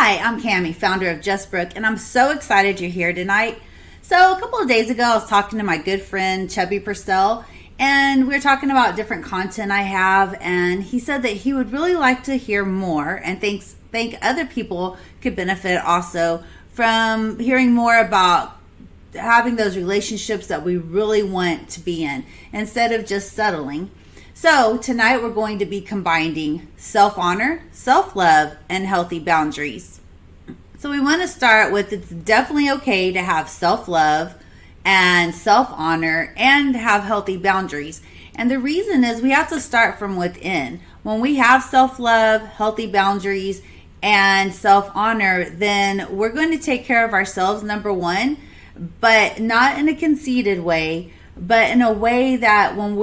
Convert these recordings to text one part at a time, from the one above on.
Hi, I'm Kami, founder of Just Brook, and I'm so excited you're here tonight. So a couple of days ago, I was talking to my good friend, Chubby Purcell, and we were talking about different content I have, and he said that he would really like to hear more and think other people could benefit also from hearing more about having those relationships that we really want to be in instead of just settling. So tonight we're going to be combining self-honor, self-love, and healthy boundaries. So we want to start with it's definitely okay to have self-love and self-honor and have healthy boundaries. And the reason is we have to start from within. When we have self-love, healthy boundaries, and self-honor, then we're going to take care of ourselves, number one, but not in a conceited way, but in a way that when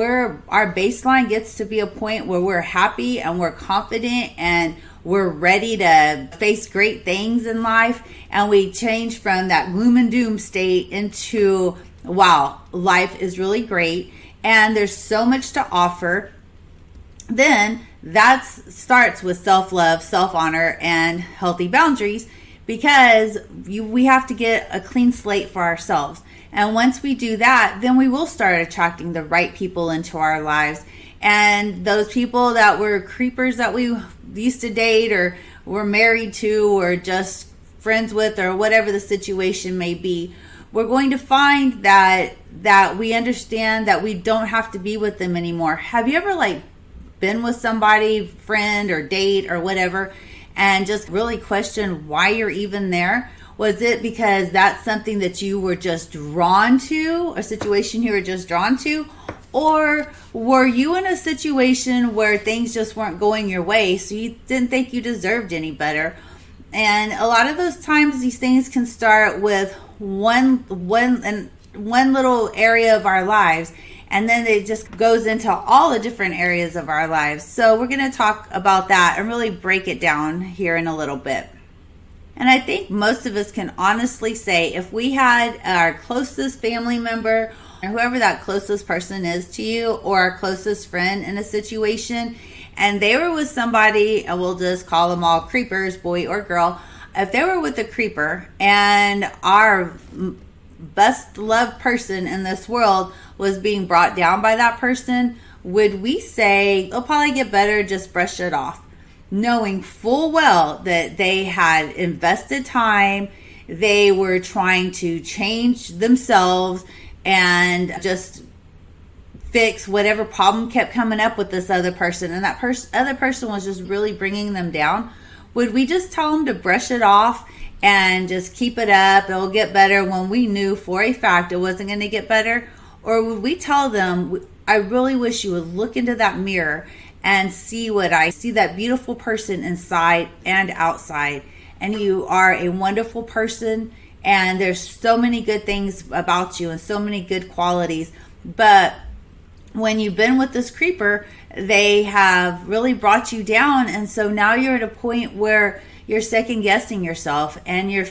our baseline gets to be a point where we're happy and we're confident and we're ready to face great things in life, and we change from that gloom and doom state into, wow, life is really great and there's so much to offer, then that starts with self-love, self-honor, and healthy boundaries, because we have to get a clean slate for ourselves. And once we do that, then we will start attracting the right people into our lives. And those people that were creepers that we used to date or were married to or just friends with or whatever the situation may be, we're going to find that we understand that we don't have to be with them anymore. Have you ever been with somebody, friend or date or whatever, and just really questioned why you're even there? Was it because that's something that you were just drawn to, a situation you were just drawn to? Or were you in a situation where things just weren't going your way, so you didn't think you deserved any better? And a lot of those times, these things can start with one little area of our lives, and then it just goes into all the different areas of our lives. So we're going to talk about that and really break it down here in a little bit. And I think most of us can honestly say if we had our closest family member or whoever that closest person is to you, or our closest friend in a situation, and they were with somebody, and we'll just call them all creepers, boy or girl. If they were with a creeper and our best loved person in this world was being brought down by that person, would we say, it'll probably get better, just brush it off? Knowing full well that they had invested time, they were trying to change themselves and just fix whatever problem kept coming up with this other person, and that other person was just really bringing them down. Would we just tell them to brush it off and just keep it up, it'll get better, when we knew for a fact it wasn't going to get better? Or would we tell them, I really wish you would look into that mirror and see what I see, that beautiful person inside and outside, and you are a wonderful person, and there's so many good things about you and so many good qualities, but when you've been with this creeper, they have really brought you down, and so now you're at a point where you're second guessing yourself, and you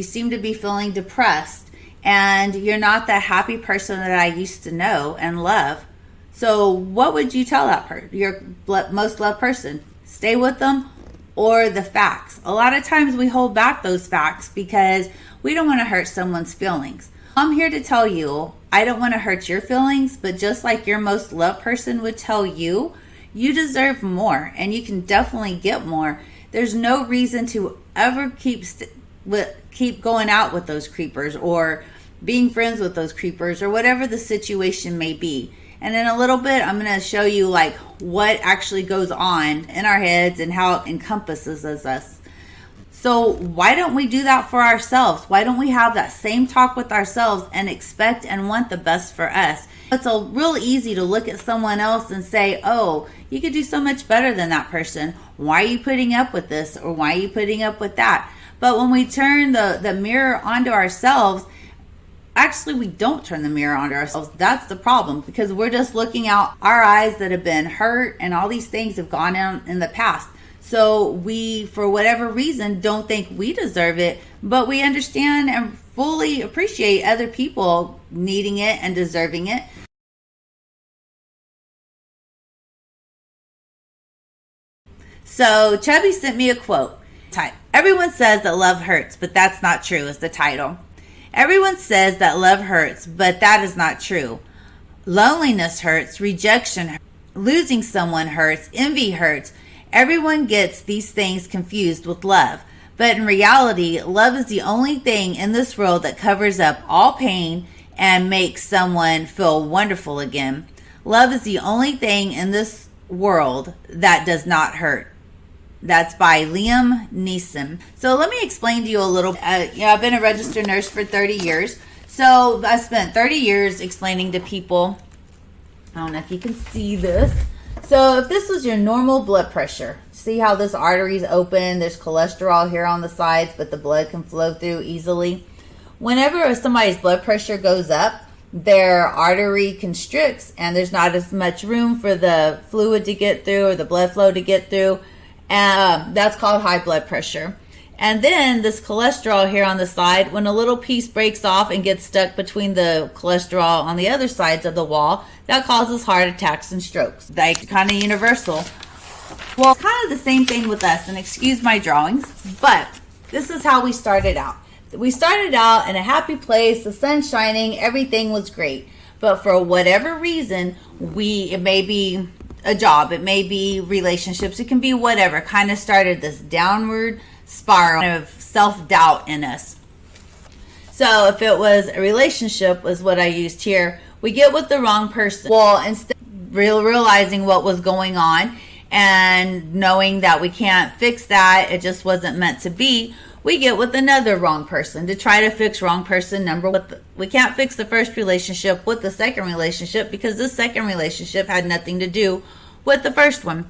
seem to be feeling depressed, and you're not that happy person that I used to know and love. So what would you tell your most loved person? Stay with them or the facts? A lot of times we hold back those facts because we don't want to hurt someone's feelings. I'm here to tell you, I don't want to hurt your feelings, but just like your most loved person would tell you, you deserve more, and you can definitely get more. There's no reason to ever keep going out with those creepers or being friends with those creepers or whatever the situation may be. And in a little bit, I'm going to show you what actually goes on in our heads and how it encompasses us. So why don't we do that for ourselves? Why don't we have that same talk with ourselves and expect and want the best for us? It's real easy to look at someone else and say, oh, you could do so much better than that person. Why are you putting up with this? Or why are you putting up with that? But when we turn the mirror onto ourselves, actually, we don't turn the mirror onto ourselves. That's the problem, because we're just looking out our eyes that have been hurt, and all these things have gone on in the past. So we, for whatever reason, don't think we deserve it, but we understand and fully appreciate other people needing it and deserving it. So Chubby sent me a quote. Everyone says that love hurts, but that's not true is the title. Everyone says that love hurts, but that is not true. Loneliness hurts, rejection hurts, losing someone hurts, envy hurts. Everyone gets these things confused with love. But in reality, love is the only thing in this world that covers up all pain and makes someone feel wonderful again. Love is the only thing in this world that does not hurt. That's by Liam Neeson. So let me explain to you a little. I've been a registered nurse for 30 years. So I spent 30 years explaining to people. I don't know if you can see this. So if this was your normal blood pressure, see how this artery is open, there's cholesterol here on the sides, but the blood can flow through easily. Whenever somebody's blood pressure goes up, their artery constricts and there's not as much room for the fluid to get through or the blood flow to get through. That's called high blood pressure. And then this cholesterol here on the side, when a little piece breaks off and gets stuck between the cholesterol on the other sides of the wall, that causes heart attacks and strokes. Like kind of universal. Well, it's kind of the same thing with us, and excuse my drawings, but this is how we started out. We started out in a happy place, the sun's shining, everything was great. But for whatever reason, it may be a job, it may be relationships, it can be whatever, kind of started this downward spiral of self-doubt in us. So if it was a relationship, was what I used here, we get with the wrong person. Well, instead of realizing what was going on and knowing that we can't fix that, it just wasn't meant to be, we get with another wrong person to try to fix wrong person number one. We can't fix the first relationship with the second relationship because this second relationship had nothing to do with the first one.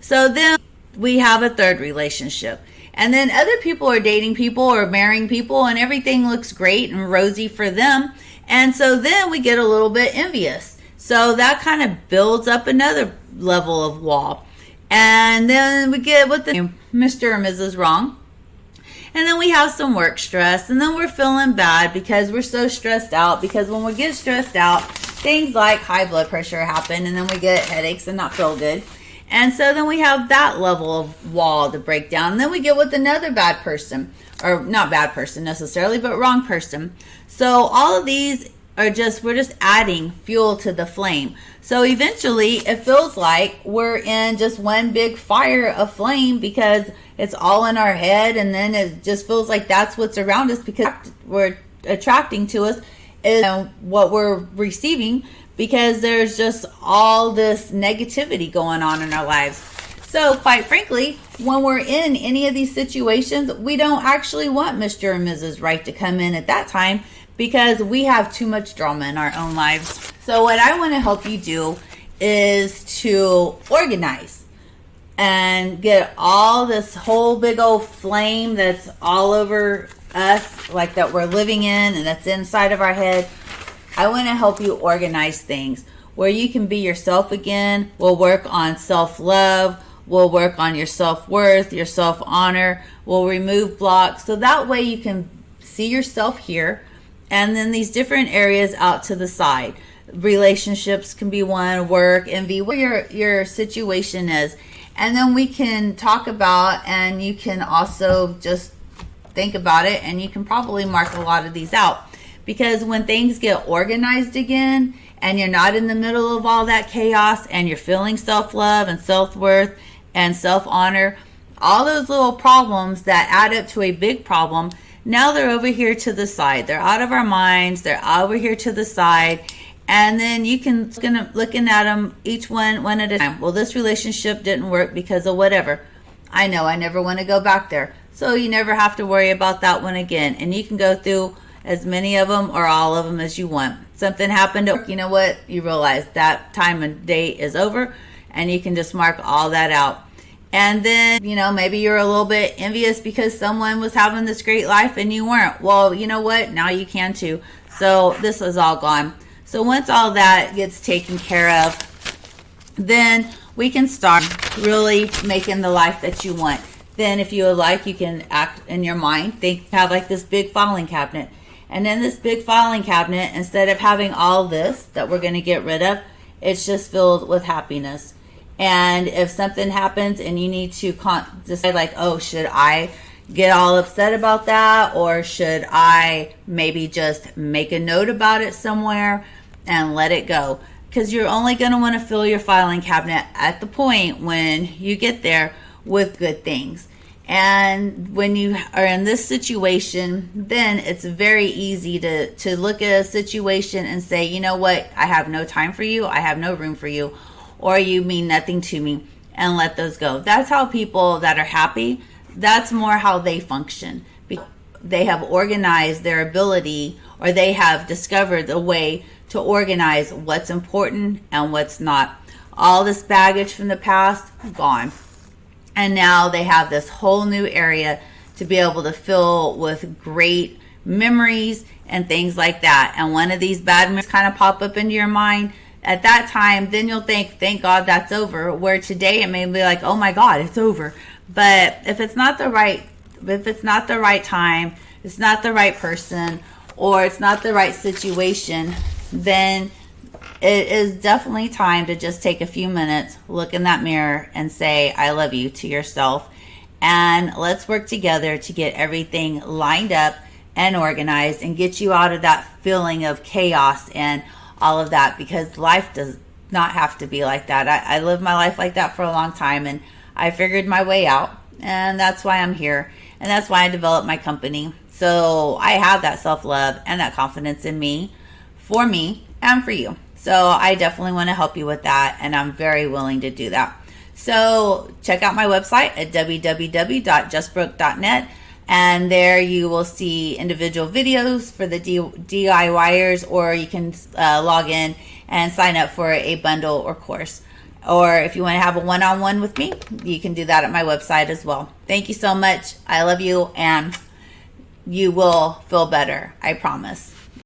So then we have a third relationship. And then other people are dating people or marrying people and everything looks great and rosy for them. And so then we get a little bit envious. So that kind of builds up another level of wall. And then we get with the Mr. or Mrs. Wrong. And then we have some work stress. And then we're feeling bad because we're so stressed out. Because when we get stressed out, things like high blood pressure happen. And then we get headaches and not feel good. And so then we have that level of wall to break down. And then we get with another bad person. Or not bad person necessarily, but wrong person. So all of these are we're just adding fuel to the flame. So eventually it feels like we're in just one big fire of flame because it's all in our head. And then it just feels like that's what's around us because we're attracting to us is what we're receiving because there's just all this negativity going on in our lives. So quite frankly, when we're in any of these situations, we don't actually want Mr. and Mrs. Right to come in at that time because we have too much drama in our own lives. So what I want to help you do is to organize and get all this whole big old flame that's all over us, like that we're living in and that's inside of our head. I want to help you organize things where you can be yourself again. We'll work on self-love. We'll work on your self-worth, your self-honor. We'll remove blocks. So that way you can see yourself here. And then these different areas out to the side. Relationships can be one, work, envy, where your situation is. And then we can talk about, and you can also just think about it, and you can probably mark a lot of these out. Because when things get organized again, and you're not in the middle of all that chaos, and you're feeling self-love and self-worth and self-honor, all those little problems that add up to a big problem, now they're over here to the side. They're out of our minds. They're over here to the side. And then you can looking at them each one at a time. Well, this relationship didn't work because of whatever. I know I never want to go back there. So you never have to worry about that one again. And you can go through as many of them or all of them as you want. Something happened, you know what? You realize that time and date is over. And you can just mark all that out. And then, maybe you're a little bit envious because someone was having this great life and you weren't. Well, you know what? Now you can too. So this is all gone. So once all that gets taken care of, then we can start really making the life that you want. Then if you would like, you can act in your mind. Have like this big filing cabinet. And in this big filing cabinet, instead of having all this that we're going to get rid of, it's just filled with happiness. And if something happens and you need to decide like, oh, should I, get all upset about that, or should I maybe just make a note about it somewhere and let it go? Because you're only going to want to fill your filing cabinet at the point when you get there with good things. And when you are in this situation, then it's very easy to look at a situation and say, you know what, I have no time for you, I have no room for you, or you mean nothing to me, and let those go. That's how people that are happy, that's more how they function. They have organized their ability, or they have discovered a way to organize what's important and what's not. All this baggage from the past, gone. And now they have this whole new area to be able to fill with great memories and things like that. And one of these bad memories kind of pop up into your mind at that time, then you'll think, thank God that's over. Where today it may be like, oh my God, it's over. But if it's not the right time, it's not the right person, or it's not the right situation, then it is definitely time to just take a few minutes, look in that mirror, and say, I love you to yourself. And let's work together to get everything lined up and organized and get you out of that feeling of chaos and all of that, because life does not have to be like that. I lived my life like that for a long time, and I figured my way out. And that's why I'm here. And that's why I developed my company. So I have that self-love and that confidence in me, for me, and for you. So I definitely want to help you with that, and I'm very willing to do that. So check out my website at www.justbroke.net, and there you will see individual videos for the DIYers, or you can log in and sign up for a bundle or course. Or if you want to have a one-on-one with me, you can do that at my website as well. Thank you so much. I love you, and you will feel better. I promise.